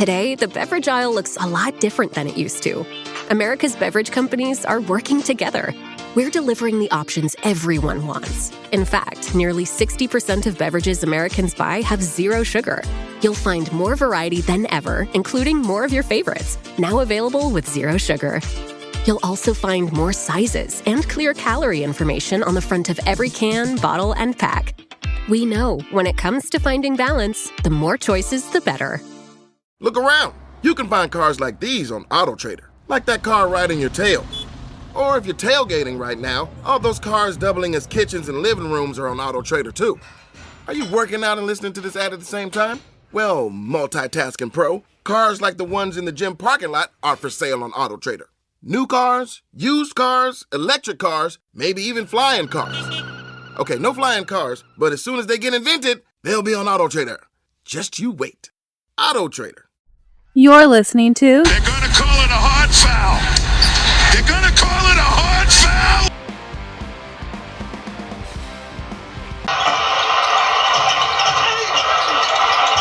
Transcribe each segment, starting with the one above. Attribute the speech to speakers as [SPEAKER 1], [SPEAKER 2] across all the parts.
[SPEAKER 1] Today, the beverage aisle looks a lot different than it used to. America's beverage companies are working together. We're delivering the options everyone wants. In fact, nearly 60% of beverages Americans buy have zero sugar. You'll find more variety than ever, including more of your favorites, now available with zero sugar. You'll also find more sizes and clear calorie information on the front of every can, bottle, and pack. We know when it comes to finding balance, the more choices, the better.
[SPEAKER 2] Look around. You can find cars like these on AutoTrader, like that car riding your tail. Or if you're tailgating right now, all those cars doubling as kitchens and living rooms are on AutoTrader too. Are you working out and listening to this ad at the same time? Well, multitasking pro, cars like the ones in the gym parking lot are for sale on AutoTrader. New cars, used cars, electric cars, maybe even flying cars. Okay, no flying cars, but as soon as they get invented, they'll be on AutoTrader. Just you wait. AutoTrader.
[SPEAKER 3] You're listening to...
[SPEAKER 4] They're gonna call it a hard foul. They're gonna call it a hard foul.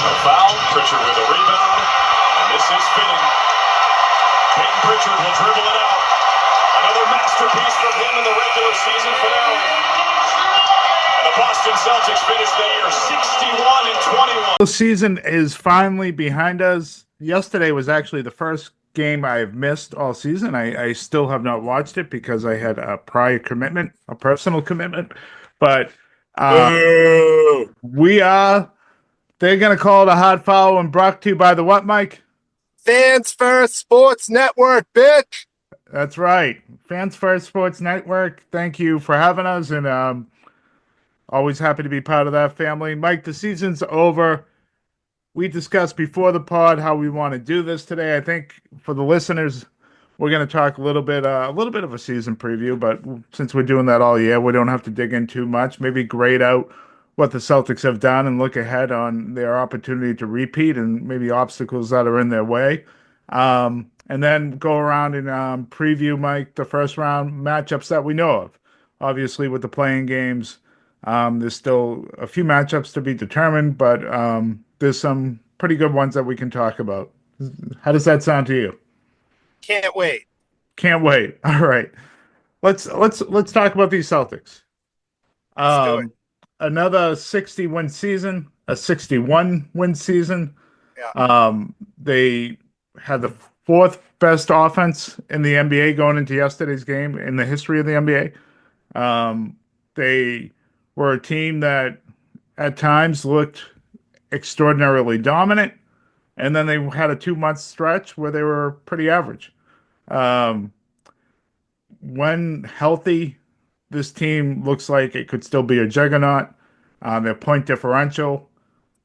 [SPEAKER 5] A foul. Pritchard with a rebound, and this is fitting. Peyton Pritchard will dribble it out. Another masterpiece from him in the regular season finale. And the Boston Celtics finished the year 61-21.
[SPEAKER 6] The season is finally behind us. Yesterday was actually the first game I've missed all season. I still have not watched it because I had a prior commitment, a personal commitment. But they're going to call it a hard foul and brought to you by the what, Mike?
[SPEAKER 7] Fans First Sports Network, bitch.
[SPEAKER 6] That's right. Fans First Sports Network. Thank you for having us, and always happy to be part of that family. Mike, the season's over. We discussed before the pod how we want to do this today. I think for the listeners, we're going to talk a little bit of a season preview, but since we're doing that all year, we don't have to dig in too much. Maybe grade out what the Celtics have done and look ahead on their opportunity to repeat and maybe obstacles that are in their way. And then go around and preview, Mike, the first round matchups that we know of. Obviously, with the playing games, there's still a few matchups to be determined, but there's some pretty good ones that we can talk about. How does that sound to you?
[SPEAKER 7] Can't wait.
[SPEAKER 6] Can't wait. All right. Let's talk about these Celtics.
[SPEAKER 7] Let's do it.
[SPEAKER 6] Another 60-win season, a 61-win season.
[SPEAKER 7] Yeah.
[SPEAKER 6] They had the fourth best offense in the NBA going into yesterday's game in the history of the NBA. They were a team that at times looked extraordinarily dominant, and then they had a 2-month stretch where they were pretty average. When healthy, this team looks like it could still be a juggernaut. Their point differential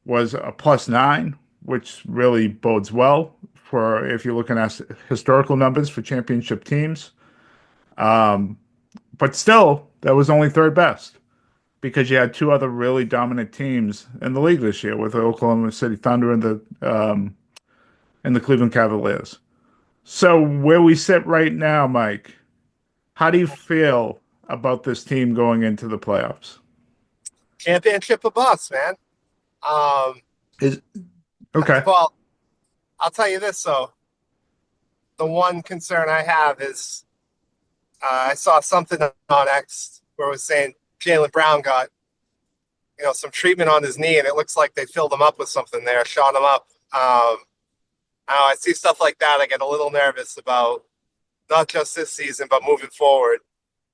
[SPEAKER 6] was a +9, which really bodes well for if you're looking at historical numbers for championship teams. But still, that was only third best because you had two other really dominant teams in the league this year with the Oklahoma City Thunder and the Cleveland Cavaliers. So where we sit right now, Mike, how do you feel about this team going into the playoffs?
[SPEAKER 7] Championship or bust, man.
[SPEAKER 6] Okay.
[SPEAKER 7] Well, I'll tell you this, though. The one concern I have is I saw something on X where it was saying Jaylen Brown got, some treatment on his knee, and it looks like they filled him up with something there, shot him up. I see stuff like that. I get a little nervous about not just this season, but moving forward.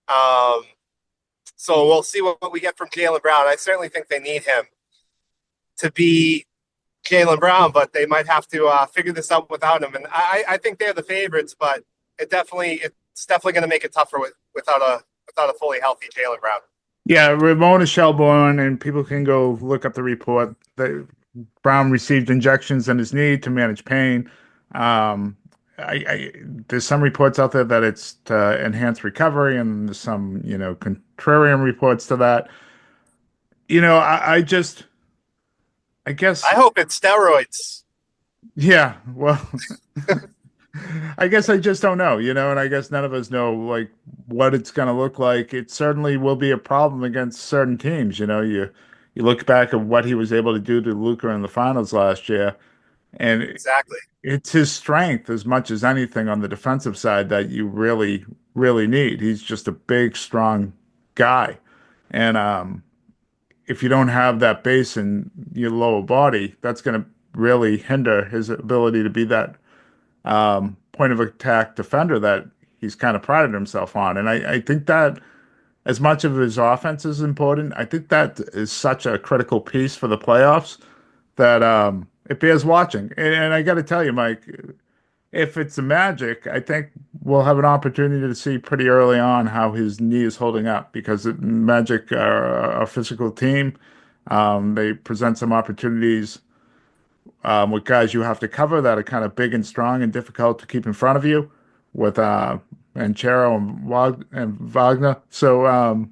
[SPEAKER 7] So we'll see what we get from Jaylen Brown. I certainly think they need him to be Jaylen Brown, but they might have to figure this out without him. And I think they're the favorites, but it's definitely going to make it tougher without a fully healthy Jaylen Brown.
[SPEAKER 6] Yeah, Ramona Shelburne, and people can go look up the report that Brown received injections in his knee to manage pain. There's some reports out there that it's to enhance recovery, and there's some, contrarian reports to that. I guess
[SPEAKER 7] I hope it's steroids.
[SPEAKER 6] Yeah, well, I guess I just don't know, and I guess none of us know what it's going to look like. It certainly will be a problem against certain teams. You look back at what he was able to do to Luka in the finals last year, And
[SPEAKER 7] Exactly.
[SPEAKER 6] it's his strength as much as anything on the defensive side that you really, really need. He's just a big, strong guy. And if you don't have that base in your lower body, that's going to really hinder his ability to be that point of attack defender that he's kind of prided himself on. And I think that as much of his offense is important, I think that is such a critical piece for the playoffs that it bears watching. And I got to tell you, Mike, if it's a Magic, I think we'll have an opportunity to see pretty early on how his knee is holding up because Magic are a physical team. They present some opportunities with guys you have to cover that are kind of big and strong and difficult to keep in front of you with Banchero and Wagner. So,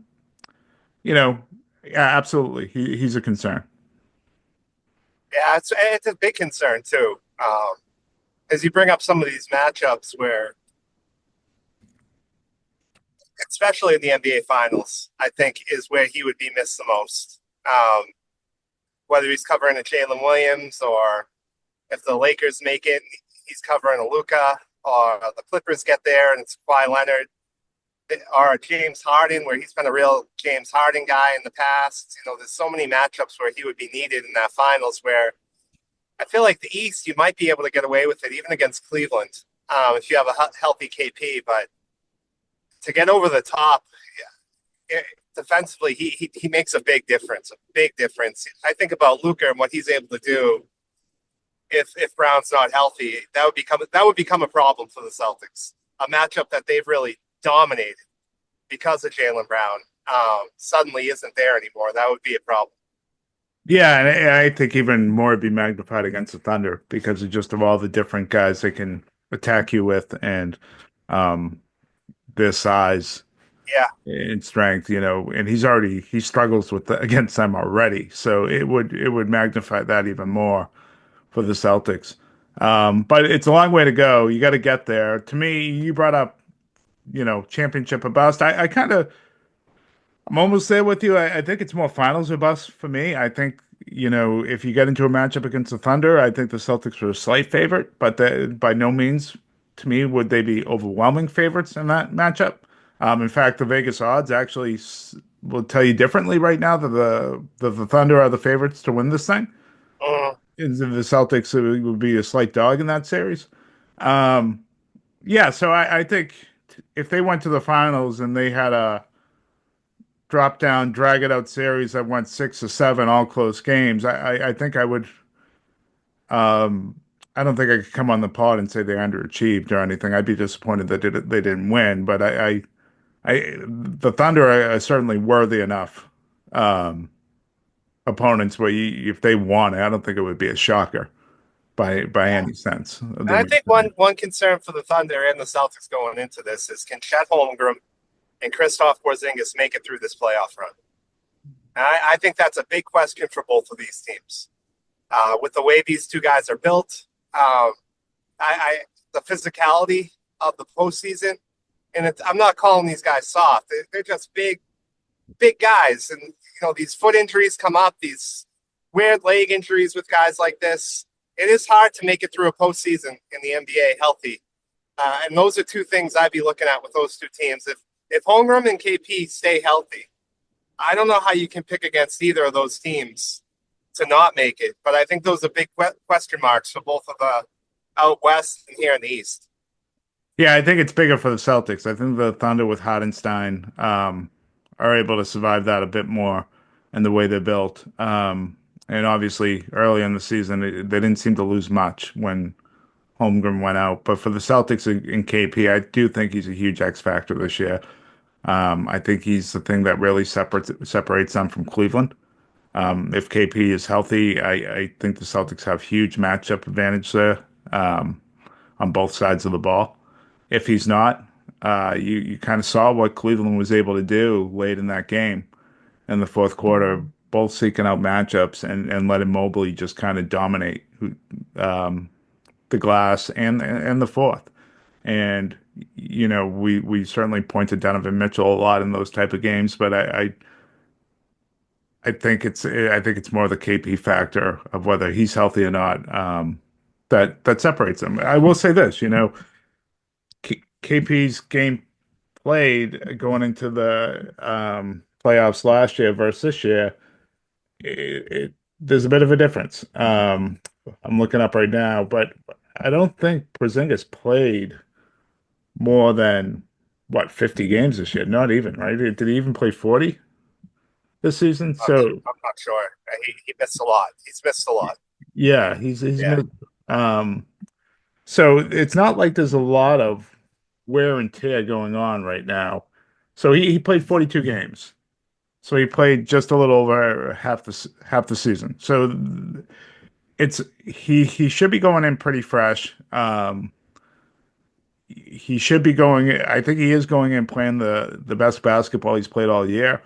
[SPEAKER 6] you know, yeah, absolutely. He's a concern.
[SPEAKER 7] Yeah, it's a big concern too. As you bring up some of these matchups where, especially in the NBA Finals, I think is where he would be missed the most. Whether he's covering a Jalen Williams or if the Lakers make it, he's covering a Luka, or the Clippers get there and it's Kawhi Leonard, or James Harden, where he's been a real James Harden guy in the past. There's so many matchups where he would be needed in that finals where I feel like the East, you might be able to get away with it, even against Cleveland, if you have a healthy KP. But to get over the top, defensively, he makes a big difference. I think about Luka and what he's able to do if Brown's not healthy. That would become a problem for the Celtics. A matchup that they've really dominated because of Jaylen Brown suddenly isn't there anymore. That would be a problem.
[SPEAKER 6] Yeah, and I think even more would be magnified against the Thunder because of all the different guys they can attack you with and their size
[SPEAKER 7] Yeah.
[SPEAKER 6] and strength, and he struggles against them already. So it would magnify that even more for the Celtics. But it's a long way to go. You got to get there. To me, you brought up, championship or bust. I'm almost there with you. I think it's more finals or bust for me. I think, if you get into a matchup against the Thunder, I think the Celtics are a slight favorite, but by no means, to me, would they be overwhelming favorites in that matchup. In fact, the Vegas odds actually will tell you differently right now that the Thunder are the favorites to win this thing. And the Celtics would be a slight dog in that series. Yeah, so I think if they went to the finals and they had a drop down, drag it out series that went 6 or 7 all close games, I think I would. I don't think I could come on the pod and say they underachieved or anything. I'd be disappointed that they didn't win, but the Thunder are certainly worthy enough opponents where if they won, I don't think it would be a shocker by any sense.
[SPEAKER 7] And I think one concern for the Thunder and the Celtics going into this is, can Chet Holmgren and Kristaps Porzingis make it through this playoff run? And I think that's a big question for both of these teams. With the way these two guys are built, the physicality of the postseason, and I'm not calling these guys soft. They're just big guys, and these foot injuries come up, these weird leg injuries with guys like this. It is hard to make it through a postseason in the NBA healthy, and those are two things I'd be looking at with those two teams. If Holmgren and KP stay healthy, I don't know how you can pick against either of those teams to not make it. But I think those are big question marks for both of the out west and here in the East.
[SPEAKER 6] Yeah, I think it's bigger for the Celtics. I think the Thunder with Hardenstein are able to survive that a bit more in the way they're built. And obviously, early in the season, they didn't seem to lose much when Holmgren went out. But for the Celtics and KP, I do think he's a huge X factor this year. I think he's the thing that really separates them from Cleveland. If KP is healthy, I think the Celtics have huge matchup advantage there on both sides of the ball. If he's not, you kind of saw what Cleveland was able to do late in that game in the fourth quarter, both seeking out matchups and letting Mobley just kind of dominate the glass and the fourth. And we certainly pointed Donovan Mitchell a lot in those type of games, but I think it's more the KP factor of whether he's healthy or not that separates them. I will say this, KP's game played going into the playoffs last year versus this year, there's a bit of a difference. I'm looking up right now, but I don't think Porzingis played more than what 50 games this year. Not even, right? Did he even play 40 this season? So
[SPEAKER 7] I'm not sure. He missed a lot. He's missed a lot.
[SPEAKER 6] yeah, he's
[SPEAKER 7] Yeah.
[SPEAKER 6] um so it's not like there's a lot of wear and tear going on right now. So he played 42 games. So he played just a little over half the season. So it's he should be going in pretty fresh. He should be going. I think he is going in playing the best basketball he's played all year.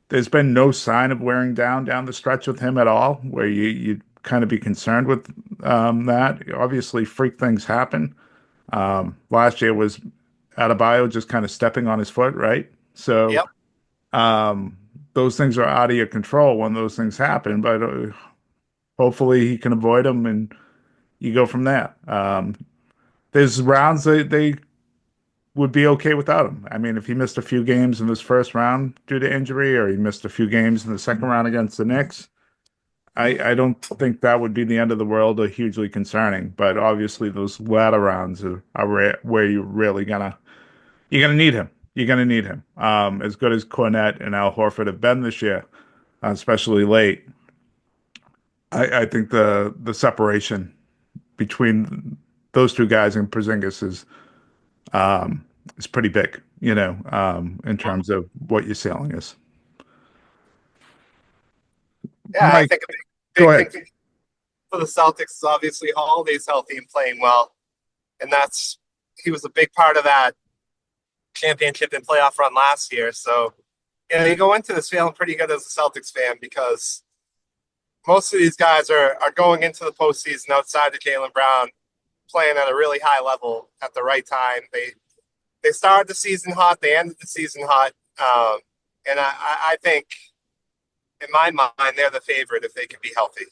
[SPEAKER 6] There's been no sign of wearing down the stretch with him at all, where you kind of be concerned with that. Obviously, freak things happen. Last year was Adebayo just kind of stepping on his foot, right? So
[SPEAKER 7] Yep.
[SPEAKER 6] those things are out of your control when those things happen, but hopefully he can avoid them and you go from there. There's rounds they would be okay without him. I mean, if he missed a few games in this first round due to injury, or he missed a few games in the second round against the Knicks, I don't think that would be the end of the world or hugely concerning. But obviously, those latter rounds are where you're gonna need him. You're gonna need him. As good as Cornette and Al Horford have been this year, especially late, I think the separation between those two guys and Porzingis is pretty big, in terms of what your ceiling is.
[SPEAKER 7] Yeah, I
[SPEAKER 6] Mike,
[SPEAKER 7] think a
[SPEAKER 6] go
[SPEAKER 7] big
[SPEAKER 6] ahead.
[SPEAKER 7] thing for the Celtics is obviously Holiday's healthy and playing well, and he was a big part of that championship and playoff run last year. So, you go into this feeling pretty good as a Celtics fan because most of these guys are going into the postseason outside of Jaylen Brown, playing at a really high level at the right time. They started the season hot, they ended the season hot, and I think in my mind they're the favorite if they can be healthy.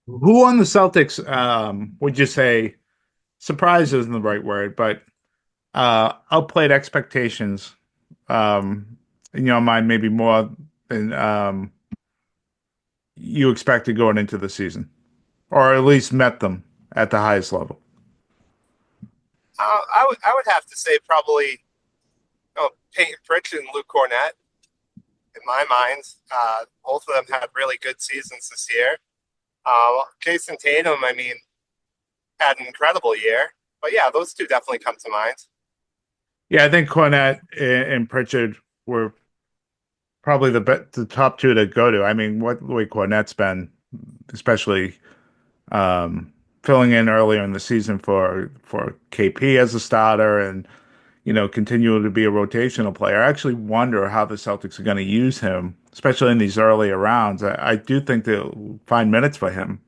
[SPEAKER 6] Who on the Celtics would you say surprise isn't the right word, but outplayed expectations in your mind maybe more than you expected going into the season, or at least met them at the highest level?
[SPEAKER 7] I would have to say probably Peyton Pritchard and Luke Cornett. In my mind, both of them had really good seasons this year. Jason Tatum, I mean, had an incredible year. But yeah, those two definitely come to mind.
[SPEAKER 6] Yeah, I think Cornette and Pritchard were probably the top two to go to. I mean, what the way Cornette's been, especially filling in earlier in the season for KP as a starter, and continuing to be a rotational player. I actually wonder how the Celtics are going to use him, especially in these earlier rounds. I do think they'll find minutes for him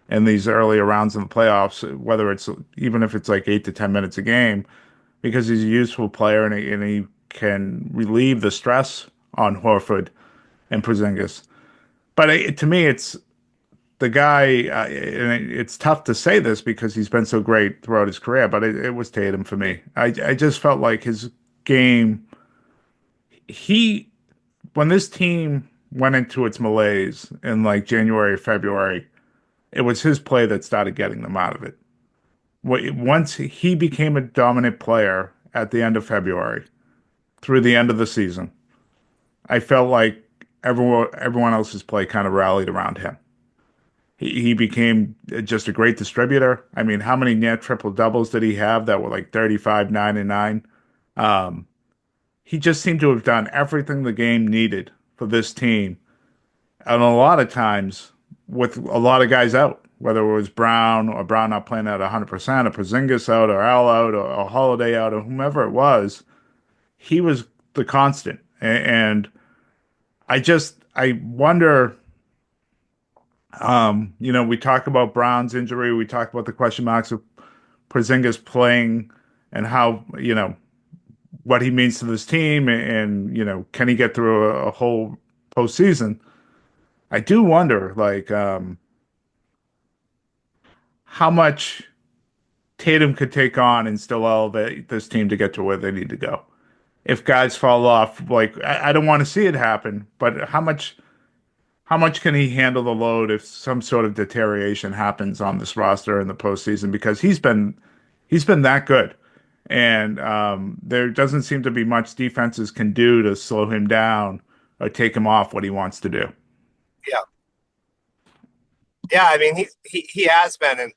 [SPEAKER 6] in these earlier rounds in the playoffs, whether it's even if it's like 8 to 10 minutes a game, because he's a useful player and he can relieve the stress on Horford and Porzingis. But to me, it's the guy, and it's tough to say this because he's been so great throughout his career, but it was Tatum for me. I just felt like his game, he, when this team went into its malaise in like January, February, it was his play that started getting them out of it. Once he became a dominant player at the end of February through the end of the season, I felt like everyone else's play kind of rallied around him. He became just a great distributor. I mean, how many net triple doubles did he have that were like 35, 9, and 9? Um, he just seemed to have done everything the game needed for this team. And a lot of times with a lot of guys out, whether it was Brown or Brown not playing at 100%, or Porzingis out, or Al out, or Holiday out, or whomever it was, he was the constant. And I wonder. We talk about Brown's injury. We talk about the question marks of Porzingis playing and how, what he means to this team and can he get through a whole postseason? I do wonder, like, how much Tatum could take on and still elevate this team to get to where they need to go. If guys fall off, like I don't want to see it happen, but how much can he handle the load if some sort of deterioration happens on this roster in the postseason? Because he's been that good, and there doesn't seem to be much defenses can do to slow him down or take him off what he wants to do.
[SPEAKER 7] Yeah, yeah. I mean, he has been, and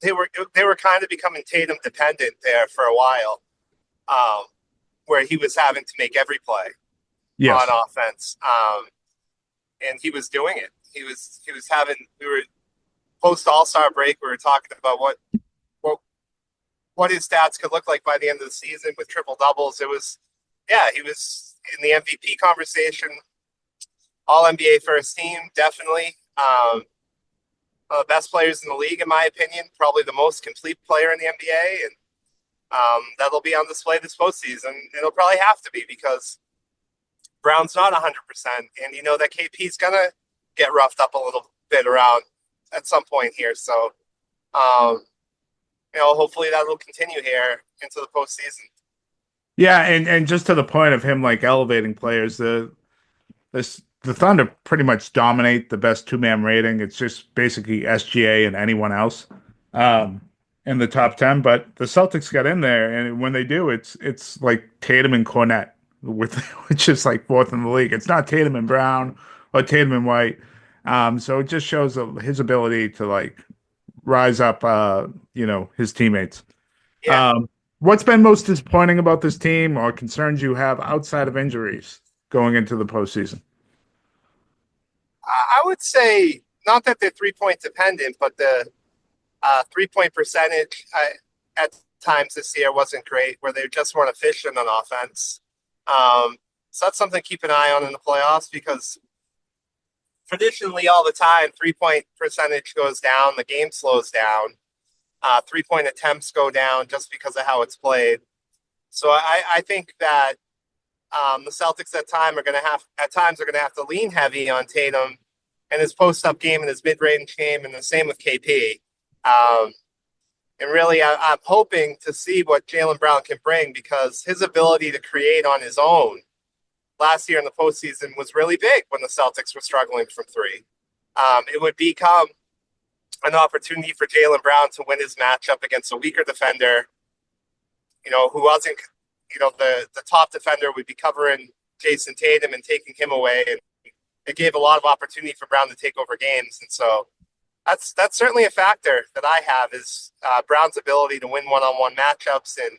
[SPEAKER 7] they were kind of becoming Tatum dependent there for a while, um, where he was having to make every play on
[SPEAKER 6] Yes.
[SPEAKER 7] offense, and he was doing it. He was having. We were post All-Star break. We were talking about what what his stats could look like by the end of the season with triple doubles. It was, yeah, he was in the MVP conversation, All NBA first team, definitely. Best players in the league, in my opinion, probably the most complete player in the NBA, and that'll be on display this postseason. It'll probably have to be because Brown's not 100%, and you know that KP's gonna get roughed up a little bit around at some point here. So, hopefully that will continue here into the postseason.
[SPEAKER 6] Yeah, and just to the point of him like elevating players, the Thunder pretty much dominate the best two-man rating. It's just basically SGA and anyone else in the top 10. But the Celtics got in there, and when they do, it's like Tatum and Cornette, which is like fourth in the league. It's not Tatum and Brown or Tatum and White. So it just shows his ability to like rise up, his teammates.
[SPEAKER 7] Yeah,
[SPEAKER 6] What's been most disappointing about this team or concerns you have outside of injuries going into the postseason?
[SPEAKER 7] I would say not that they're 3-point dependent, but the 3-point percentage at times this year wasn't great, where they just weren't efficient on offense. So that's something to keep an eye on in the playoffs because traditionally all the time 3-point percentage goes down, the game slows down, 3-point attempts go down just because of how it's played. So I think that the Celtics at times are going to have to lean heavy on Tatum and his post-up game and his mid-range game, and the same with KP. And really, I'm hoping to see what Jaylen Brown can bring because his ability to create on his own last year in the postseason was really big when the Celtics were struggling from three. It would become an opportunity for Jaylen Brown to win his matchup against a weaker defender, who wasn't, the top defender would be covering Jason Tatum and taking him away. And it gave a lot of opportunity for Brown to take over games. And so that's certainly a factor that I have is Brown's ability to win one-on-one matchups and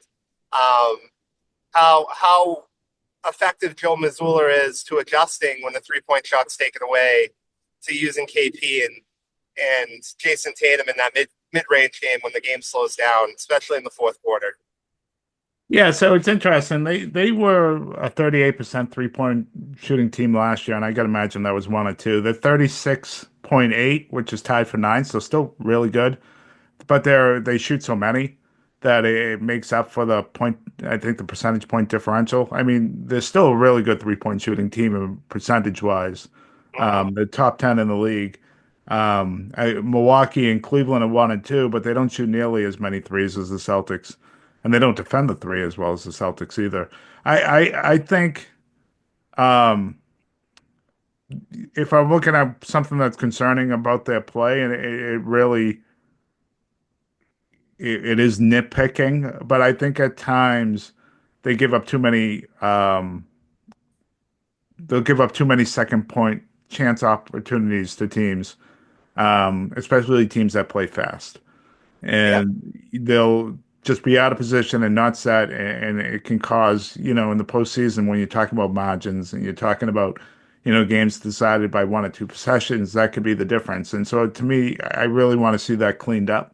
[SPEAKER 7] how effective Joe Mazzulla is to adjusting when the 3-point shot's taken away to using KP and Jason Tatum in that mid-range game when the game slows down, especially in the fourth quarter.
[SPEAKER 6] Yeah, so it's interesting. They were a 38% three-point shooting team last year, and I got to imagine that was one or two. They're 36.8, which is tied for ninth, so still really good. But they shoot so many that it makes up for the point, I think the percentage point differential. I mean, they're still a really good three-point shooting team percentage-wise. The top 10 in the league. Milwaukee and Cleveland are 1 and 2, but they don't shoot nearly as many threes as the Celtics, and they don't defend the three as well as the Celtics either. I think if I'm looking at something that's concerning about their play, and it really it is nitpicking, but I think at times they give up too many. They'll give up too many second point chance opportunities to teams, especially teams that play fast,
[SPEAKER 7] Yeah,
[SPEAKER 6] and they'll just be out of position and not set, and it can cause, in the postseason when you're talking about margins and you're talking about, games decided by 1 or 2 possessions, that could be the difference. And so to me, I really want to see that cleaned up.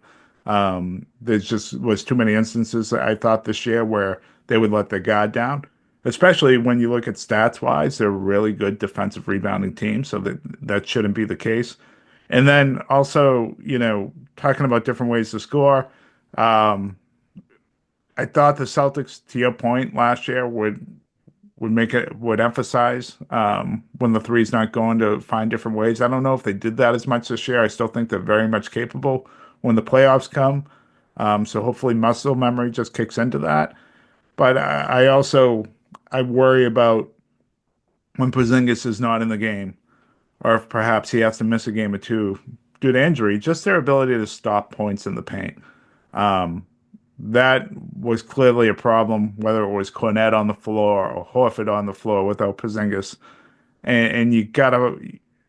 [SPEAKER 6] There's just was too many instances I thought this year where they would let their guard down, especially when you look at stats wise, they're a really good defensive rebounding team, so that shouldn't be the case. And then also, talking about different ways to score. I thought the Celtics, to your point, last year would emphasize when the three's not going to find different ways. I don't know if they did that as much this year. I still think they're very much capable when the playoffs come. So hopefully muscle memory just kicks into that. But I worry about when Porzingis is not in the game, or if perhaps he has to miss a game or two due to injury, just their ability to stop points in the paint. Um, that was clearly a problem, whether it was Cornette on the floor or Horford on the floor without Porzingis. And you gotta,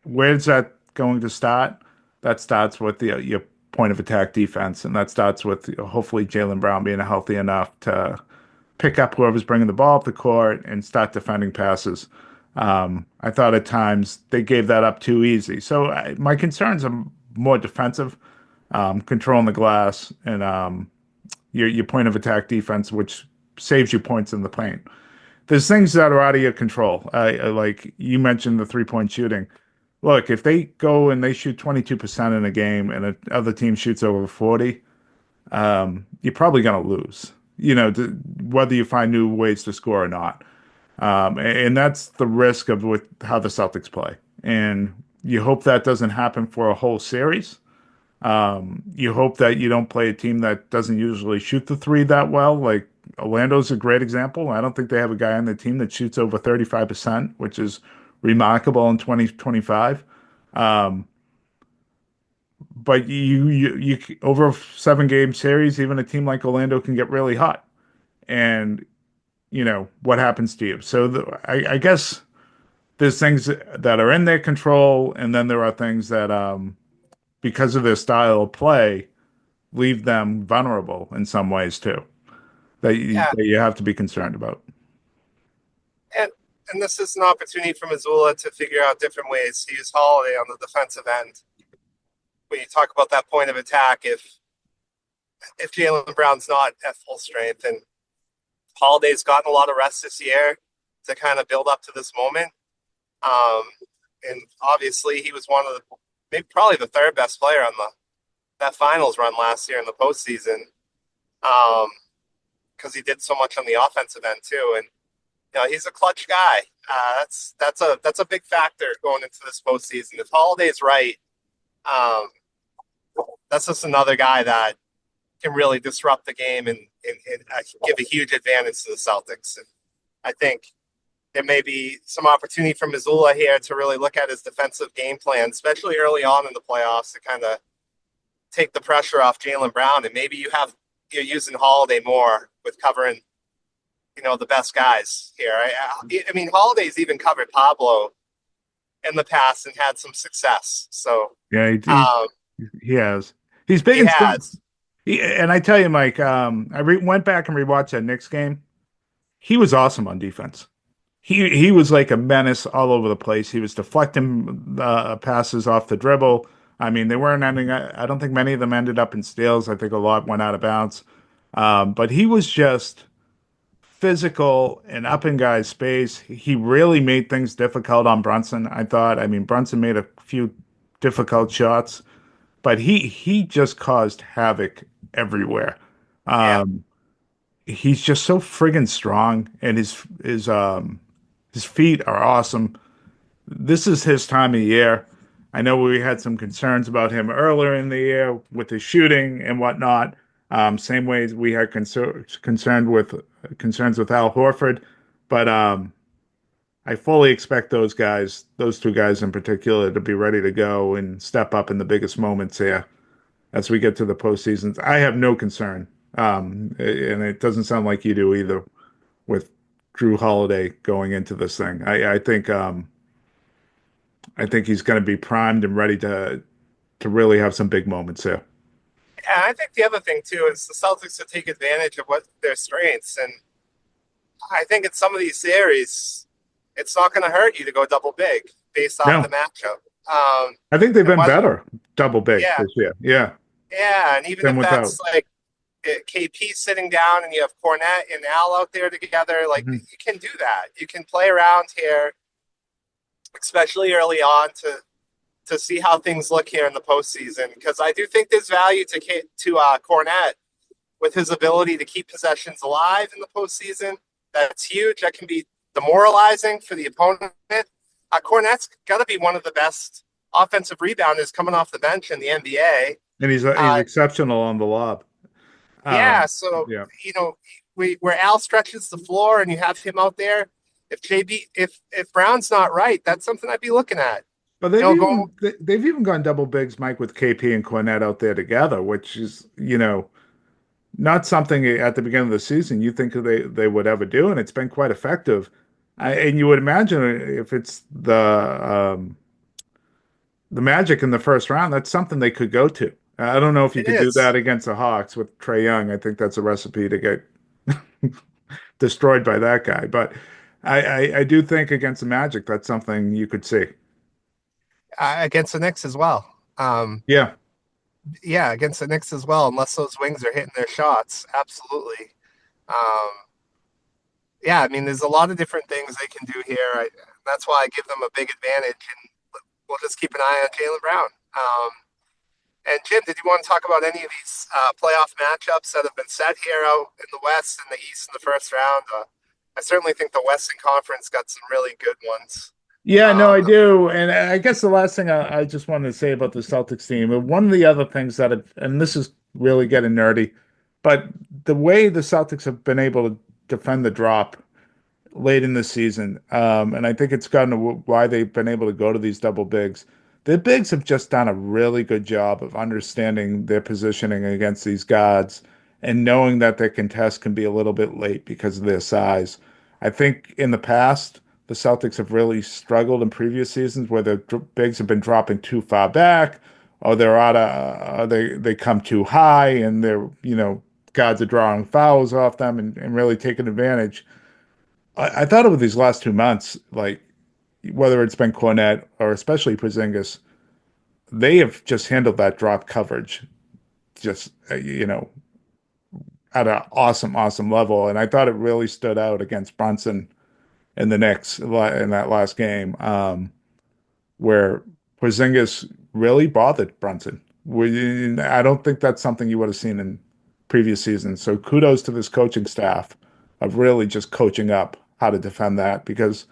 [SPEAKER 6] where's that going to start? That starts with your point of attack defense, and that starts with hopefully Jaylen Brown being healthy enough to pick up whoever's bringing the ball up the court and start defending passes. I thought at times they gave that up too easy. So my concerns are more defensive, controlling the glass, and your point of attack defense, which saves you points in the paint. There's things that are out of your control. Like you mentioned the 3-point shooting. Look, if they go and they shoot 22% in a game and the other team shoots over 40, you're probably going to lose, whether you find new ways to score or not. And that's the risk of with how the Celtics play. And you hope that doesn't happen for a whole series. You hope that you don't play a team that doesn't usually shoot the three that well. Like Orlando's a great example. I don't think they have a guy on the team that shoots over 35%, which is remarkable in 2025. But you over a 7-game series, even a team like Orlando can get really hot. And what happens to you? So I guess there's things that are in their control, and then there are things that because of their style of play, leave them vulnerable in some ways too. That you have to be concerned about.
[SPEAKER 7] And this is an opportunity for Missoula to figure out different ways to use Holiday on the defensive end. When you talk about that point of attack, if Jaylen Brown's not at full strength, and Holiday's gotten a lot of rest this year to kind of build up to this moment, and obviously he was one of the maybe probably the third best player on that finals run last year in the postseason, because he did so much on the offensive end too, and he's a clutch guy. That's a big factor going into this postseason. If Holiday's right, that's just another guy that can really disrupt the game and give a huge advantage to the Celtics. And I think there may be some opportunity for Missoula here to really look at his defensive game plan, especially early on in the playoffs, to kind of take the pressure off Jaylen Brown. And maybe you're using Holiday more with covering, the best guys here. I mean, Holiday's even covered Pablo in the past and had some success. So
[SPEAKER 6] yeah, he has. He's big and strong. And I tell you, Mike, I went back and rewatched that Knicks game. He was awesome on defense. He was like a menace all over the place. He was deflecting passes off the dribble. I mean, they weren't ending. I don't think many of them ended up in steals. I think a lot went out of bounds. But he was just physical and up in guys' space. He really made things difficult on Brunson, I thought. I mean, Brunson made a few difficult shots, but he just caused havoc everywhere. He's just so friggin' strong, and his feet are awesome. This is his time of year. I know we had some concerns about him earlier in the year with his shooting and whatnot. Same ways we had concerns with Al Horford, but I fully expect those two guys in particular, to be ready to go and step up in the biggest moments here as we get to the postseasons. I have no concern, and it doesn't sound like you do either, with Drew Holiday going into this thing. I think he's going to be primed and ready to really have some big moments here.
[SPEAKER 7] And I think the other thing too is the Celtics to take advantage of what their strengths, and I think in some of these series, it's not going to hurt you to go double big based off the matchup.
[SPEAKER 6] I think they've been better double big this year. Yeah.
[SPEAKER 7] Yeah, and even if that's like KP sitting down and you have Cornette and Al out there together, like you can do that. You can play around here, especially early on, to see how things look here in the postseason. Because I do think there's value to Cornette with his ability to keep possessions alive in the postseason. That's huge. That can be demoralizing for the opponent. Cornette's got to be one of the best offensive rebounders coming off the bench in the NBA.
[SPEAKER 6] And he's
[SPEAKER 7] Uh,
[SPEAKER 6] exceptional on the lob.
[SPEAKER 7] yeah, so
[SPEAKER 6] Yeah.
[SPEAKER 7] you know, where Al stretches the floor and you have him out there, if Brown's not right, that's something I'd be looking at.
[SPEAKER 6] But
[SPEAKER 7] You know, go
[SPEAKER 6] they've even gone double bigs, Mike, with KP and Cornette out there together, which is, not something at the beginning of the season you think they would ever do, and it's been quite effective. And you would imagine if it's the Magic in the first round, that's something they could go to. I don't know if you
[SPEAKER 7] it
[SPEAKER 6] could do
[SPEAKER 7] is.
[SPEAKER 6] that against the Hawks with Trae Young. I think that's a recipe to get destroyed by that guy. But I do think against the Magic, that's something you could see.
[SPEAKER 7] Against the Knicks as well.
[SPEAKER 6] Yeah.
[SPEAKER 7] Yeah, against the Knicks as well, unless those wings are hitting their shots. Absolutely. Um, yeah, I mean, there's a lot of different things they can do here. That's why I give them a big advantage, and we'll just keep an eye on Jalen Brown. And Jim, did you want to talk about any of these playoff matchups that have been set here out in the West and the East in the first round? I certainly think the Western Conference got some really good ones.
[SPEAKER 6] Yeah, no,
[SPEAKER 7] Um,
[SPEAKER 6] I do. And I guess the last thing I just wanted to say about the Celtics team, one of the other things and this is really getting nerdy, but the way the Celtics have been able to defend the drop late in the season. And I think it's gotten to why they've been able to go to these double bigs. The bigs have just done a really good job of understanding their positioning against these guards and knowing that their contest can be a little bit late because of their size. I think in the past, the Celtics have really struggled in previous seasons where the bigs have been dropping too far back, or they're out of, they come too high, and guards are drawing fouls off them and really taking advantage. I thought over these last 2 months, like whether it's been Cornette or especially Porzingis, they have just handled that drop coverage just at an awesome, awesome level. And I thought it really stood out against Brunson in the Knicks in that last game, where Porzingis really bothered Brunson. I don't think that's something you would have seen in previous seasons. So kudos to this coaching staff of really just coaching up how to defend that because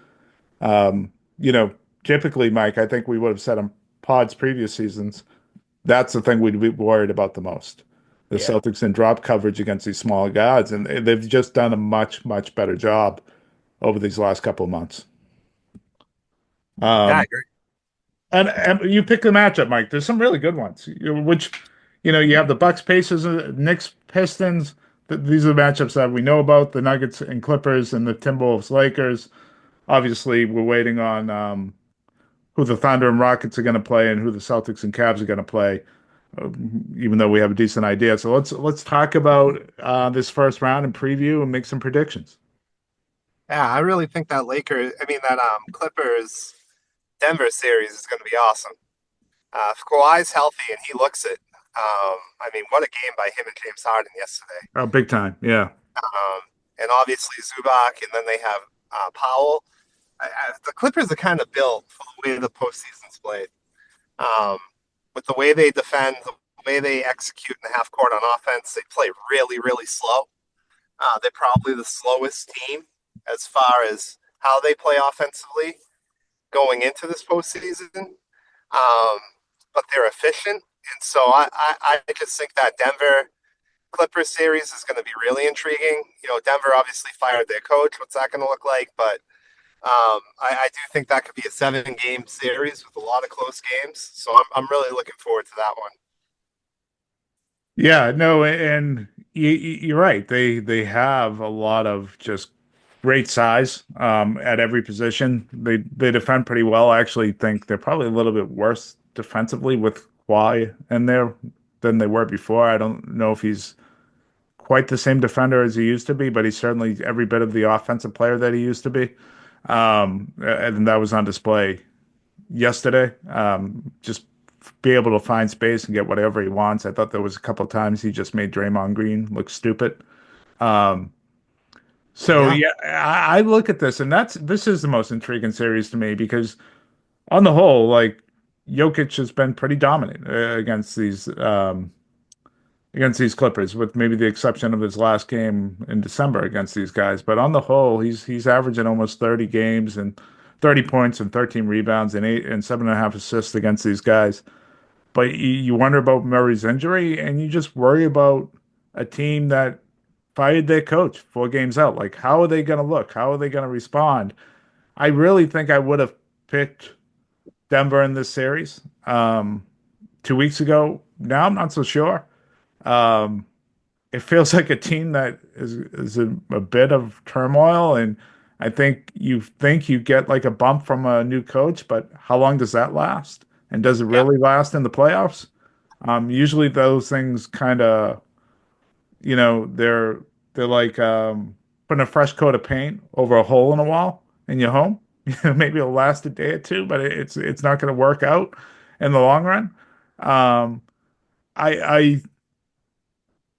[SPEAKER 6] Um, you know, typically, Mike, I think we would have said on pods previous seasons, that's the thing we'd be worried about the most. The
[SPEAKER 7] yeah,
[SPEAKER 6] Celtics in drop coverage against these smaller guards, and they've just done a much, much better job over these last couple of months.
[SPEAKER 7] yeah, I
[SPEAKER 6] Um,
[SPEAKER 7] agree.
[SPEAKER 6] and you pick the matchup, Mike. There's some really good ones, which, you have the Bucks, Pacers, Knicks, Pistons. These are the matchups that we know about, the Nuggets and Clippers and the Timberwolves, Lakers. Obviously, we're waiting on who the Thunder and Rockets are going to play and who the Celtics and Cavs are going to play, even though we have a decent idea. So let's talk about this first round and preview and make some predictions.
[SPEAKER 7] Yeah, I really think that Clippers Denver series is going to be awesome. If Kawhi's healthy and he looks it, I mean, what a game by him and James Harden yesterday.
[SPEAKER 6] Oh, big time. Yeah.
[SPEAKER 7] And obviously Zubac, and then they have Powell. The Clippers are kind of built for the way the postseason's played. Um, with the way they defend, the way they execute in the half court on offense, they play really, really slow. They're probably the slowest team as far as how they play offensively going into this postseason. But they're efficient. And so I just think that Denver Clippers series is going to be really intriguing. You know, Denver obviously fired their coach. What's that going to look like? But I do think that could be a 7 game series with a lot of close games. So I'm really looking forward to that one.
[SPEAKER 6] Yeah, no, and you're right. They have a lot of just great size at every position. They defend pretty well. I actually think they're probably a little bit worse defensively with Kawhi in there than they were before. I don't know if he's quite the same defender as he used to be, but he's certainly every bit of the offensive player that he used to be. And that was on display yesterday. Just be able to find space and get whatever he wants. I thought there was a couple of times he just made Draymond Green look stupid. Um, so
[SPEAKER 7] Yeah.
[SPEAKER 6] yeah, I look at this, and this is the most intriguing series to me because on the whole, like Jokic has been pretty dominant against these Clippers, with maybe the exception of his last game in December against these guys. But on the whole, he's averaging almost 30 games and 30 points and 13 rebounds and 7.5 assists against these guys. But you wonder about Murray's injury, and you just worry about a team that fired their coach 4 games out. Like, how are they going to look? How are they going to respond? I really think I would have picked Denver in this series 2 weeks ago. Now I'm not so sure. Um, it feels like a team that is a bit of turmoil, and I think you get like a bump from a new coach, but how long does that last? And does it
[SPEAKER 7] Yeah.
[SPEAKER 6] really last in the playoffs? Usually those things kind of, they're like putting a fresh coat of paint over a hole in a wall in your home. Maybe it'll last a day or two, but it's not going to work out in the long run. Um, I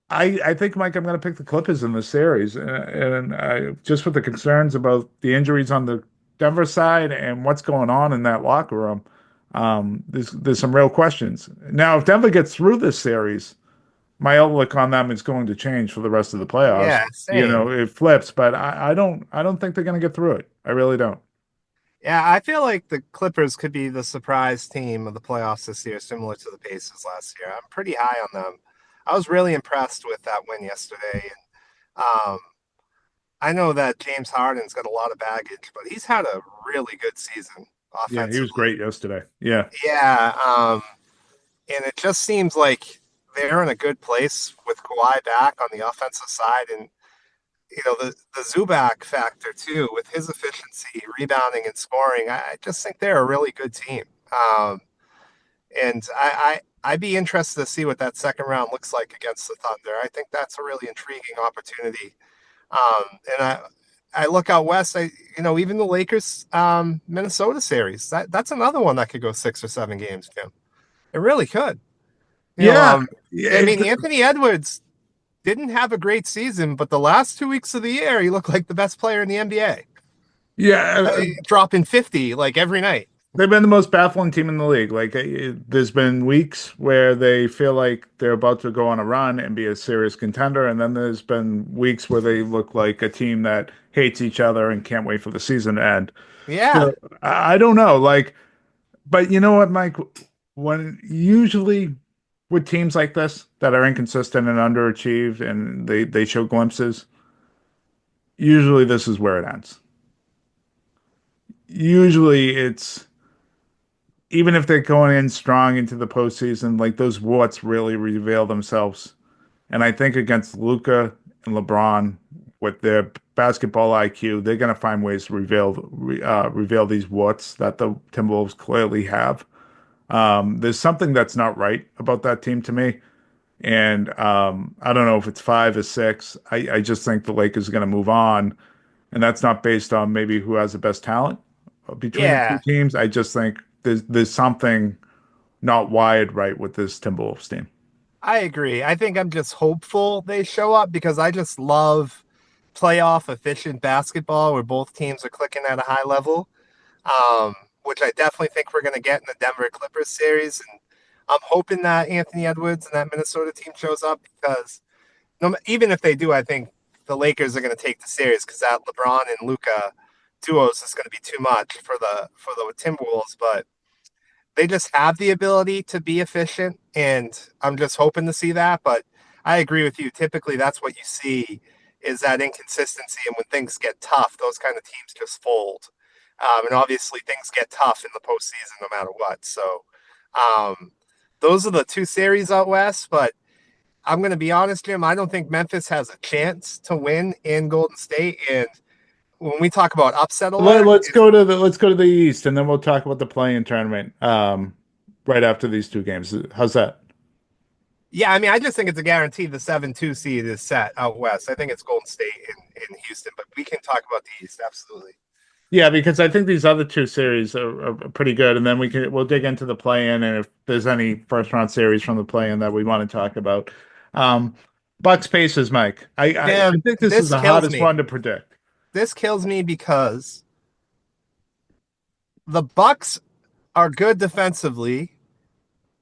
[SPEAKER 6] I think, Mike, I'm going to pick the Clippers in this series, and just with the concerns about the injuries on the Denver side and what's going on in that locker room, there's some real questions. Now, if Denver gets through this series, my outlook on them is going to change for the rest of the playoffs.
[SPEAKER 7] Yeah, same.
[SPEAKER 6] It flips, but I don't think they're going to get through it. I really don't.
[SPEAKER 7] Yeah, I feel like the Clippers could be the surprise team of the playoffs this year, similar to the Pacers last year. I'm pretty high on them. I was really impressed with that win yesterday. And I know that James Harden's got a lot of baggage, but he's had a really good season
[SPEAKER 6] Yeah, he was
[SPEAKER 7] offensively.
[SPEAKER 6] great yesterday. Yeah.
[SPEAKER 7] Yeah, and it just seems like they're in a good place with Kawhi back on the offensive side, and the Zubac factor too, with his efficiency, rebounding and scoring. I just think they're a really good team. And I'd be interested to see what that second round looks like against the Thunder. I think that's a really intriguing opportunity. And I look out west. Even the Lakers Minnesota series. That's another one that could go 6 or 7 games, Jim. It really could.
[SPEAKER 6] Yeah.
[SPEAKER 7] I
[SPEAKER 6] Yeah.
[SPEAKER 7] mean, Anthony Edwards didn't have a great season, but the last 2 weeks of the year, he looked like the best player in the NBA,
[SPEAKER 6] Yeah.
[SPEAKER 7] dropping 50 like every night.
[SPEAKER 6] They've been the most baffling team in the league. Like, there's been weeks where they feel like they're about to go on a run and be a serious contender, and then there's been weeks where they look like a team that hates each other and can't wait for the season to end.
[SPEAKER 7] Yeah,
[SPEAKER 6] So I don't know. Like, but you know what, Mike? When usually with teams like this that are inconsistent and underachieved, and they show glimpses, usually this is where it ends. Usually it's even if they're going in strong into the postseason, like those warts really reveal themselves. And I think against Luca and LeBron, with their basketball IQ, they're going to find ways to reveal these warts that the Timberwolves clearly have. There's something that's not right about that team to me. And I don't know if it's 5 or 6. I just think the Lakers are going to move on. And that's not based on maybe who has the best talent between the two
[SPEAKER 7] yeah,
[SPEAKER 6] teams. I just think there's something not wired right with this Timberwolves team.
[SPEAKER 7] I agree. I think I'm just hopeful they show up because I just love playoff efficient basketball where both teams are clicking at a high level, um, which I definitely think we're going to get in the Denver Clippers series. And I'm hoping that Anthony Edwards and that Minnesota team shows up because even if they do, I think the Lakers are going to take the series because that LeBron and Luca duos is going to be too much for the Timberwolves. But they just have the ability to be efficient, and I'm just hoping to see that. But I agree with you. Typically, that's what you see is that inconsistency, and when things get tough, those kind of teams just fold. And obviously, things get tough in the postseason no matter what. So um, those are the two series out west. But I'm going to be honest, Jim. I don't think Memphis has a chance to win in Golden State. And when we talk about upset alert,
[SPEAKER 6] Let's go to the East, and then we'll talk about the play-in tournament right after these 2 games. How's that?
[SPEAKER 7] yeah, I mean, I just think it's a guarantee the 7-2 seed is set out west. I think it's Golden State in Houston, but we can talk about the East, absolutely.
[SPEAKER 6] Yeah, because I think these other 2 series are pretty good, and then we'll dig into the play-in, and if there's any first-round series from the play-in that we want to talk about. Um, Bucks Pacers, Mike. I
[SPEAKER 7] Damn,
[SPEAKER 6] think this is
[SPEAKER 7] this
[SPEAKER 6] the
[SPEAKER 7] kills
[SPEAKER 6] hottest
[SPEAKER 7] me.
[SPEAKER 6] one to predict.
[SPEAKER 7] This kills me because the Bucks are good defensively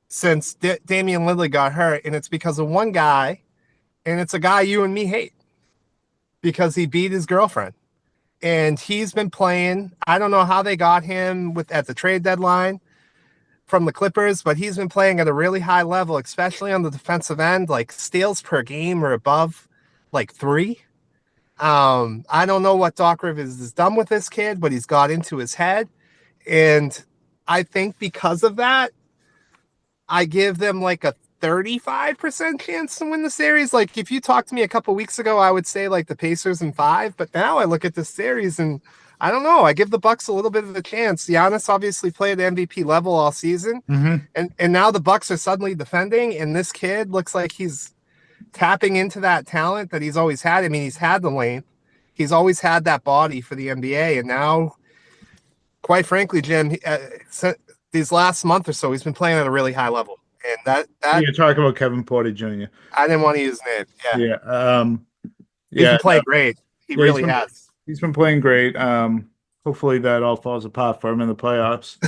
[SPEAKER 7] since Damian Lillard got hurt, and it's because of one guy, and it's a guy you and me hate because he beat his girlfriend. And he's been playing. I don't know how they got him at the trade deadline. from the Clippers, but he's been playing at a really high level, especially on the defensive end. Like steals per game or above, like 3. I don't know what Doc Rivers has done with this kid, but he's got into his head, and I think because of that, I give them like a 35% chance to win the series. Like if you talked to me a couple weeks ago, I would say like the Pacers in 5, but now I look at this series and I don't know. I give the Bucks a little bit of a chance. Giannis obviously played at MVP level all season, and now the Bucks are suddenly defending, and this kid looks like he's tapping into that talent that he's always had. I mean, he's had the length, he's always had that body for the NBA, and now, quite frankly, Jim, these last month or so, he's been playing at a really high level, and that
[SPEAKER 6] You're talking about Kevin Porter Jr.
[SPEAKER 7] I didn't want to use name. Yeah,
[SPEAKER 6] Yeah.
[SPEAKER 7] he's
[SPEAKER 6] Yeah.
[SPEAKER 7] been playing great. He
[SPEAKER 6] Yeah,
[SPEAKER 7] really has.
[SPEAKER 6] He's been playing great. Hopefully that all falls apart for him in the playoffs.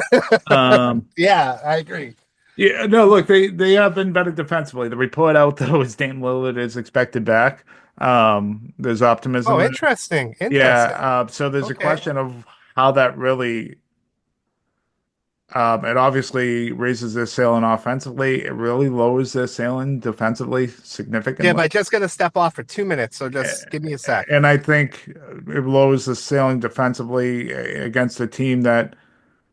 [SPEAKER 7] Yeah, I agree.
[SPEAKER 6] Yeah, no, look, they have been better defensively. The report out though is Dame Lillard is expected back. There's optimism
[SPEAKER 7] Oh,
[SPEAKER 6] there.
[SPEAKER 7] interesting.
[SPEAKER 6] Yeah, so there's a
[SPEAKER 7] Okay.
[SPEAKER 6] question of how that really it obviously raises their ceiling offensively. It really lowers their ceiling defensively
[SPEAKER 7] Jim,
[SPEAKER 6] significantly.
[SPEAKER 7] I just got to step off for 2 minutes, so just give me a sec.
[SPEAKER 6] And I think it lowers the ceiling defensively against a team that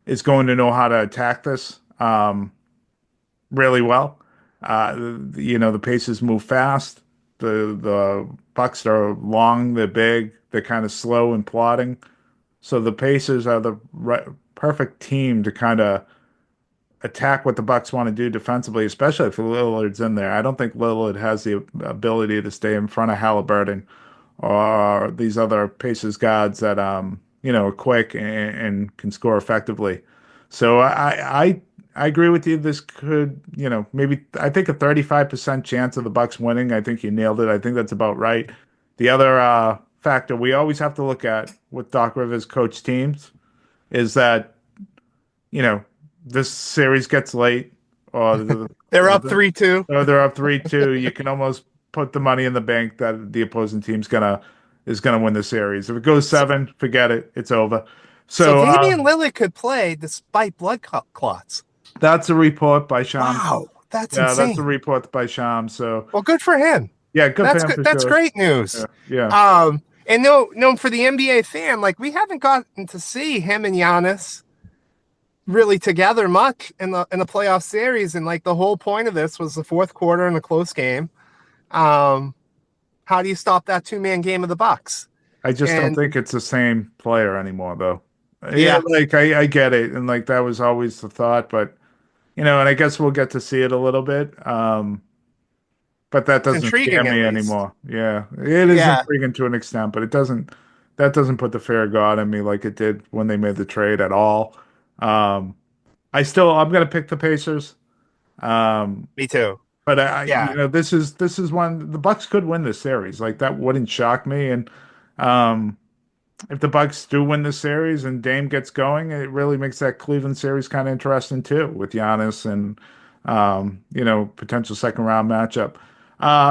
[SPEAKER 6] is going to know how to attack this really well. The Pacers move fast. The Bucks are long, they're big, they're kind of slow and plodding. So the Pacers are the perfect team to kind of attack what the Bucks want to do defensively, especially if Lillard's in there. I don't think Lillard has the ability to stay in front of Halliburton or these other Pacers guards that are quick and can score effectively. So I agree with you. This could, maybe I think a 35% chance of the Bucks winning. I think you nailed it. I think that's about right. The other factor we always have to look at with Doc Rivers coach teams is that, this series gets late or
[SPEAKER 7] They're up 3-2.
[SPEAKER 6] or they're up 3-2. You can almost put the money in the bank that the opposing team's is gonna win the series. If it goes 7, forget it. It's over.
[SPEAKER 7] So
[SPEAKER 6] So
[SPEAKER 7] Damian Lillard could play despite blood clots.
[SPEAKER 6] that's a report by Shams.
[SPEAKER 7] Wow, that's
[SPEAKER 6] Yeah,
[SPEAKER 7] insane.
[SPEAKER 6] that's a report by Shams. So
[SPEAKER 7] Well, good for him.
[SPEAKER 6] yeah, good
[SPEAKER 7] That's
[SPEAKER 6] for him
[SPEAKER 7] good.
[SPEAKER 6] for
[SPEAKER 7] That's
[SPEAKER 6] sure.
[SPEAKER 7] great news.
[SPEAKER 6] Yeah.
[SPEAKER 7] And no, for the NBA fan, like we haven't gotten to see him and Giannis really together much in the playoff series, and like the whole point of this was the fourth quarter in a close game. How do you stop that 2-man game of the Bucks?
[SPEAKER 6] I just don't
[SPEAKER 7] And
[SPEAKER 6] think it's the same player anymore, though.
[SPEAKER 7] Yeah.
[SPEAKER 6] Like I get it, and like that was always the thought, but and I guess we'll get to see it a little bit. But that doesn't scare
[SPEAKER 7] intriguing, at
[SPEAKER 6] me
[SPEAKER 7] least.
[SPEAKER 6] anymore. Yeah, it is
[SPEAKER 7] Yeah.
[SPEAKER 6] intriguing to an extent, but that doesn't put the fear of God in me like it did when they made the trade at all. Um, I'm gonna pick the Pacers.
[SPEAKER 7] Me too.
[SPEAKER 6] But
[SPEAKER 7] Yeah.
[SPEAKER 6] this is one the Bucks could win this series. Like that wouldn't shock me. And um, if the Bucks do win this series and Dame gets going, it really makes that Cleveland series kind of interesting too, with Giannis and potential second round matchup.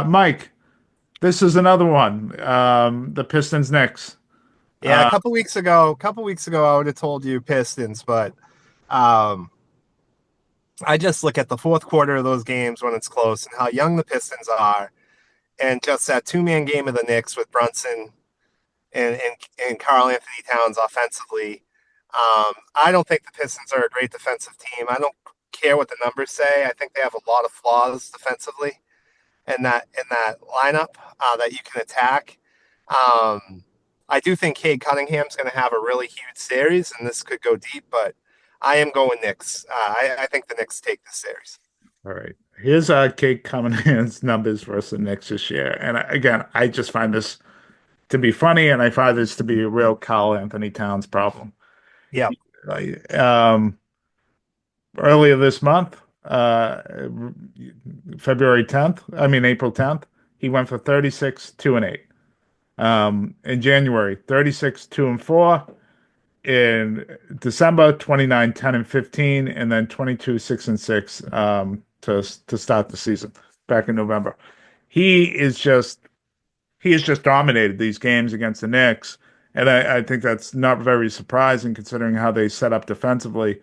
[SPEAKER 6] Mike, this is another one. The Pistons Knicks.
[SPEAKER 7] Yeah, a couple weeks ago, I would have told you Pistons, but I just look at the fourth quarter of those games when it's close and how young the Pistons are, and just that 2-man game of the Knicks with Brunson and Karl Anthony Towns offensively. I don't think the Pistons are a great defensive team. I don't care what the numbers say. I think they have a lot of flaws defensively in that lineup that you can attack. I do think Cade Cunningham's going to have a really huge series, and this could go deep, but I am going Knicks. I think the Knicks take this series.
[SPEAKER 6] All right. Here's Kate Cunningham's numbers versus the Knicks this year. And again, I just find this to be funny, and I find this to be a real Karl Anthony Towns problem.
[SPEAKER 7] Yeah.
[SPEAKER 6] Earlier this month, April 10th, he went for 36, 2 and 8. In January, 36, 2 and 4. In December, 29, 10 and 15, and then 22, 6 and 6 to start the season back in November. He has just dominated these games against the Knicks, and I think that's not very surprising considering how they set up defensively.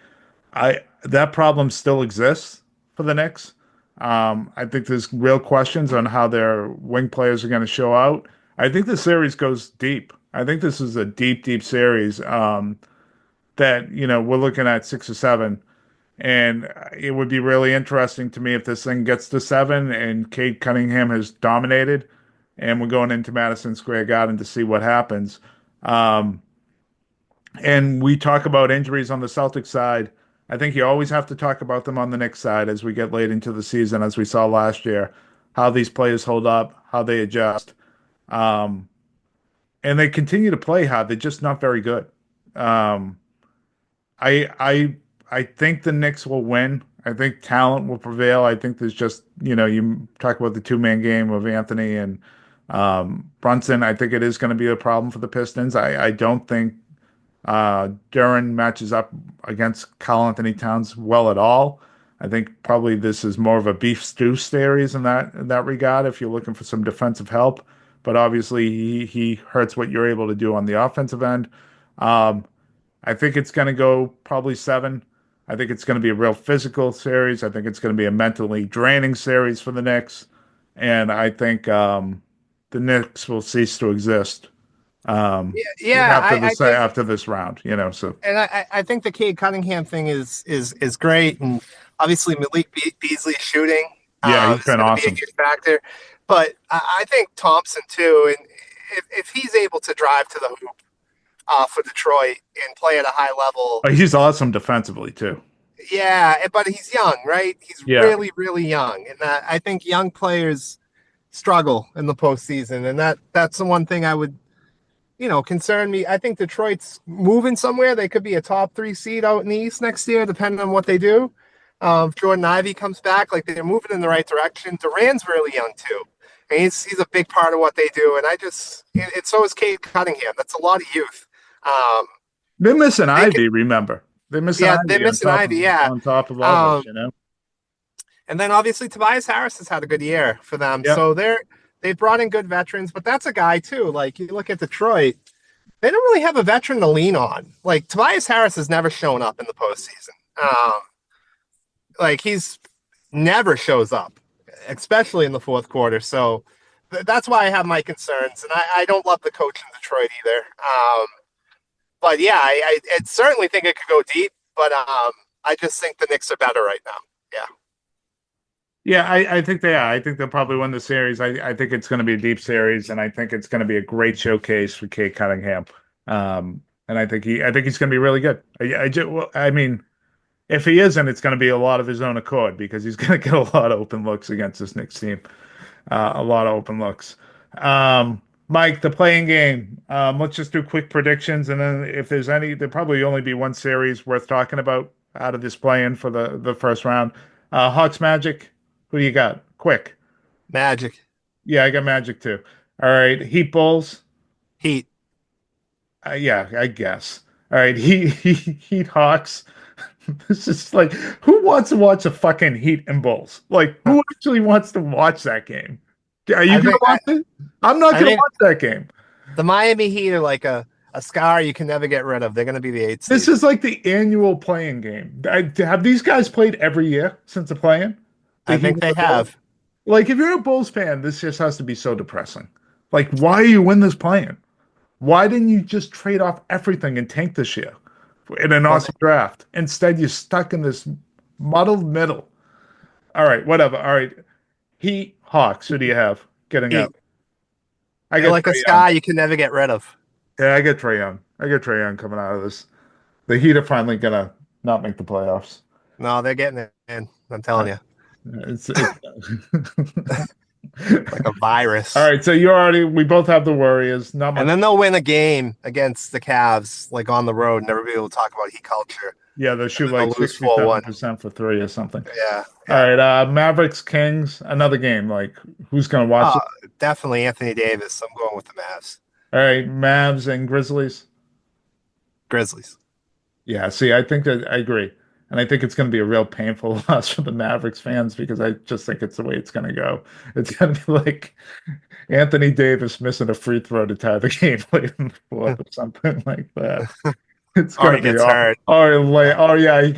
[SPEAKER 6] I that problem still exists for the Knicks. I think there's real questions on how their wing players are going to show out. I think the series goes deep. I think this is a deep, deep series. That we're looking at 6 or 7, and it would be really interesting to me if this thing gets to 7 and Cade Cunningham has dominated, and we're going into Madison Square Garden to see what happens. Um, and we talk about injuries on the Celtics side. I think you always have to talk about them on the Knicks side as we get late into the season, as we saw last year, how these players hold up, how they adjust. Um, and they continue to play hard. They're just not very good. Um, I I I think the Knicks will win. I think talent will prevail. I think there's just, you talk about the two-man game of Anthony and Brunson. I think it is going to be a problem for the Pistons. I don't think Duran matches up against Karl Anthony Towns well at all. I think probably this is more of a beef stew series in that regard if you're looking for some defensive help. But obviously he hurts what you're able to do on the offensive end. Um, I think it's going to go probably 7. I think it's going to be a real physical series. I think it's going to be a mentally draining series for the Knicks, and I think the Knicks will cease to exist
[SPEAKER 7] Yeah, I think,
[SPEAKER 6] after this round. So
[SPEAKER 7] and I think the Cade Cunningham thing is great, and obviously Malik Beasley shooting
[SPEAKER 6] yeah, he's
[SPEAKER 7] is
[SPEAKER 6] been
[SPEAKER 7] going to be a
[SPEAKER 6] awesome.
[SPEAKER 7] huge factor. But I think Thompson too, and if he's able to drive to the hoop for Detroit and play at a high level,
[SPEAKER 6] He's awesome defensively too.
[SPEAKER 7] yeah. But he's young, right? He's
[SPEAKER 6] Yeah,
[SPEAKER 7] really really young, and I think young players struggle in the postseason, and that's the one thing I would concern me. I think Detroit's moving somewhere. They could be a top 3 seed out in the East next year, depending on what they do. If Jordan Ivey comes back, like they're moving in the right direction. Duran's really young too, and he's a big part of what they do. And so is Cade Cunningham. That's a lot of youth. Um,
[SPEAKER 6] they're missing
[SPEAKER 7] they could,
[SPEAKER 6] Ivy. Remember, they're missing
[SPEAKER 7] yeah, they're
[SPEAKER 6] Ivy
[SPEAKER 7] missing Ivy, yeah.
[SPEAKER 6] on top of all this.
[SPEAKER 7] Um, and then obviously Tobias Harris has had a good year for them.
[SPEAKER 6] Yeah.
[SPEAKER 7] So they've brought in good veterans, but that's a guy too. Like you look at Detroit, they don't really have a veteran to lean on. Like Tobias Harris has never shown up in the postseason. Like he's never shows up, especially in the fourth quarter. So that's why I have my concerns, and I don't love the coach in Detroit either. But yeah, I certainly think it could go deep, but I just think the Knicks are better right now. Yeah.
[SPEAKER 6] Yeah, I think they are. I think they'll probably win the series. I think it's going to be a deep series, and I think it's going to be a great showcase for Cade Cunningham. And I think he's going to be really good. I mean, if he isn't, it's going to be a lot of his own accord because he's going to get a lot of open looks against this Knicks team. A lot of open looks. Mike, the playing game. Let's just do quick predictions, and then if there's any, there'll probably only be one series worth talking about out of this play-in for the first round. Hawks Magic. Who do you got? Quick.
[SPEAKER 7] Magic.
[SPEAKER 6] Yeah, I got Magic too. All right, Heat Bulls.
[SPEAKER 7] Heat.
[SPEAKER 6] Yeah, I guess. All right, Heat Hawks. This is like, who wants to watch a fucking Heat and Bulls? Like, who actually wants to watch that game? Are you gonna watch it? I'm not gonna watch that game.
[SPEAKER 7] The Miami Heat are like a scar you can never get rid of. They're gonna be the 8th seed.
[SPEAKER 6] This is like the annual playing game. Have these guys played every year since the playing?
[SPEAKER 7] I think they have.
[SPEAKER 6] Like, if you're a Bulls fan, this just has to be so depressing. Like, why are you in this playing? Why didn't you just trade off everything and tank this year in an awesome draft? Instead, you're stuck in this muddled middle. All right, whatever. All right, Heat, Hawks. Who do you have getting out?
[SPEAKER 7] I got like a sky you can never get rid of.
[SPEAKER 6] Yeah, I get Trae Young. I get Trae Young coming out of this. The Heat are finally gonna not make the playoffs.
[SPEAKER 7] No, they're getting it in. I'm telling you.
[SPEAKER 6] It's
[SPEAKER 7] like a virus.
[SPEAKER 6] All right, so we both have the Warriors. Not much.
[SPEAKER 7] And then they'll win a game against the Cavs, like on the road, and everybody will talk about Heat culture.
[SPEAKER 6] Yeah, they'll shoot like 67% for 3 or something.
[SPEAKER 7] Yeah.
[SPEAKER 6] All right, Mavericks, Kings, another game. Like, who's going to watch it?
[SPEAKER 7] Definitely Anthony Davis. I'm going with the Mavs.
[SPEAKER 6] All right, Mavs and Grizzlies.
[SPEAKER 7] Grizzlies.
[SPEAKER 6] Yeah, see, I think that I agree. And I think it's going to be a real painful loss for the Mavericks fans because I just think it's the way it's going to go. It's going to be like Anthony Davis missing a free throw to tie the game late in the fourth or something like that. It's
[SPEAKER 7] Or
[SPEAKER 6] gonna
[SPEAKER 7] he
[SPEAKER 6] be
[SPEAKER 7] gets
[SPEAKER 6] awful.
[SPEAKER 7] hurt.
[SPEAKER 6] Oh yeah, he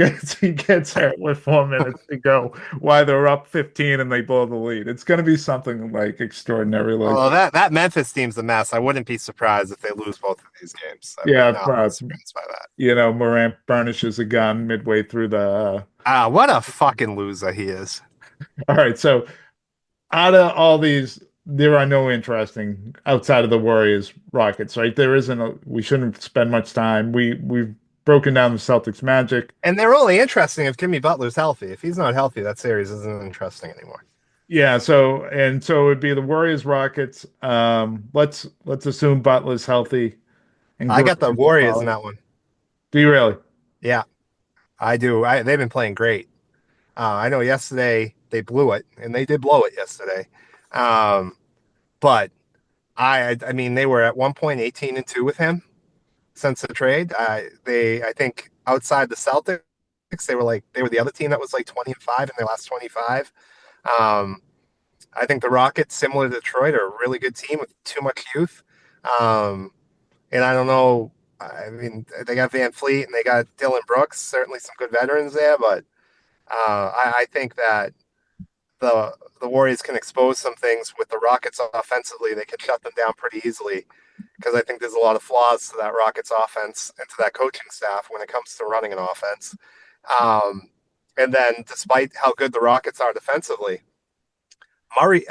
[SPEAKER 6] gets hurt with 4 minutes to go while they're up 15 and they blow the lead. It's gonna be something like extraordinary. Like
[SPEAKER 7] Although that Memphis team's a mess. I wouldn't be surprised if they lose both of these games. I would
[SPEAKER 6] yeah,
[SPEAKER 7] not be surprised by that.
[SPEAKER 6] Morant burnishes a gun midway through the.
[SPEAKER 7] What a fucking loser he is.
[SPEAKER 6] All right, so out of all these, there are no interesting outside of the Warriors Rockets, right? There isn't. We shouldn't spend much time. We've broken down the Celtics Magic.
[SPEAKER 7] And they're only interesting if Jimmy Butler's healthy. If he's not healthy, that series isn't interesting anymore.
[SPEAKER 6] Yeah, so it'd be the Warriors Rockets. Let's assume Butler's healthy and
[SPEAKER 7] I got the
[SPEAKER 6] Green's
[SPEAKER 7] Warriors in
[SPEAKER 6] solid.
[SPEAKER 7] that one.
[SPEAKER 6] Do you really?
[SPEAKER 7] Yeah, I do. They've been playing great. I know yesterday they blew it, and they did blow it yesterday. But I mean, they were at 1 point 18-2 with him since the trade. I think outside the Celtics, they were the other team that was like 20-5 in their last 25. I think the Rockets, similar to Detroit, are a really good team with too much youth. And I don't know. I mean, they got Van Fleet and they got Dylan Brooks, certainly some good veterans there. But I think that the Warriors can expose some things with the Rockets offensively. They can shut them down pretty easily because I think there's a lot of flaws to that Rockets offense and to that coaching staff when it comes to running an offense. And then, despite how good the Rockets are defensively, Curry's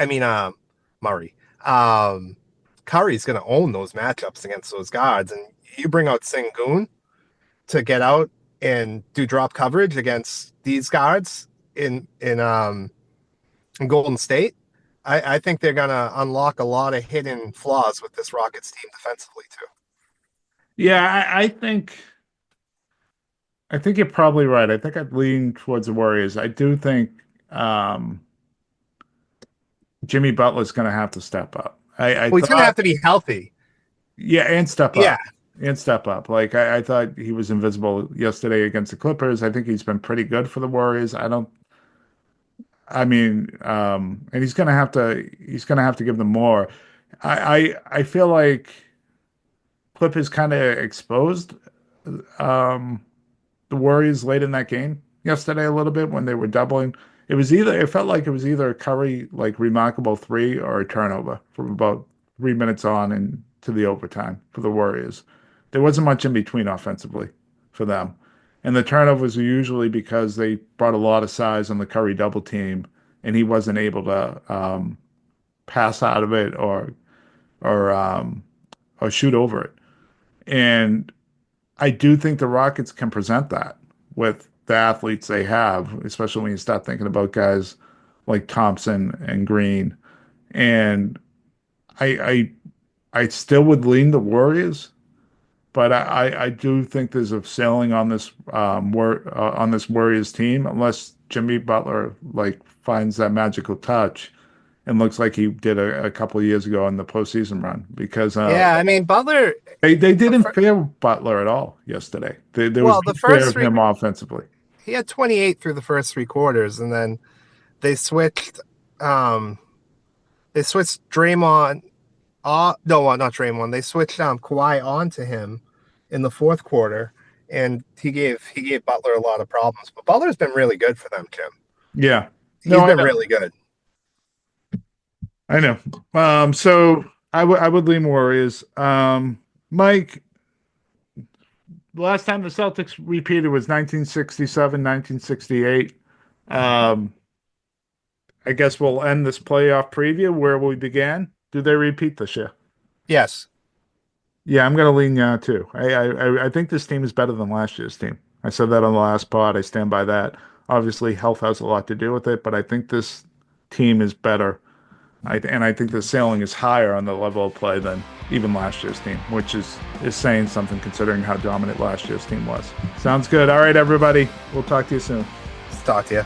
[SPEAKER 7] going to own those matchups against those guards. And you bring out Sengun to get out and do drop coverage against these guards in Golden State. I think they're going to unlock a lot of hidden flaws with this Rockets team defensively too.
[SPEAKER 6] Yeah, I think you're probably right. I think I'd lean towards the Warriors. I do think Jimmy Butler's going to have to step up.
[SPEAKER 7] He's going to have to be healthy.
[SPEAKER 6] Yeah, and step up.
[SPEAKER 7] Yeah.
[SPEAKER 6] And step up. Like I thought he was invisible yesterday against the Clippers. I think he's been pretty good for the Warriors. And he's gonna have to give them more. I feel like Clippers kind of exposed the Warriors late in that game yesterday a little bit when they were doubling. It felt like it was either a Curry like remarkable three or a turnover from about 3 minutes on into the overtime for the Warriors. There wasn't much in between offensively for them. And the turnovers were usually because they brought a lot of size on the Curry double team and he wasn't able to pass out of it or shoot over it. And I do think the Rockets can present that with the athletes they have, especially when you start thinking about guys like Thompson and Green. And I still would lean the Warriors, but I do think there's a ceiling on this Warriors team unless Jimmy Butler like finds that magical touch and looks like he did a couple of years ago in the postseason run. Because
[SPEAKER 7] Butler.
[SPEAKER 6] They didn't fear Butler at all yesterday. There was no fear of him offensively.
[SPEAKER 7] He had 28 through the first three quarters, and then they switched. They switched Draymond. Not Draymond. They switched Kawhi onto him in the fourth quarter, and he gave Butler a lot of problems. But Butler's been really good for them, Jim.
[SPEAKER 6] Yeah,
[SPEAKER 7] he's been really good.
[SPEAKER 6] I know. So I would lean Warriors. Mike, the last time the Celtics repeated was 1967, 1968. I guess we'll end this playoff preview where we began. Do they repeat this year?
[SPEAKER 7] Yes.
[SPEAKER 6] Yeah, I'm going to lean too. I think this team is better than last year's team. I said that on the last pod. I stand by that. Obviously, health has a lot to do with it, but I think this team is better. And I think the ceiling is higher on the level of play than even last year's team, which is saying something considering how dominant last year's team was. Sounds good. All right, everybody. We'll talk to you soon.
[SPEAKER 7] Talk to you.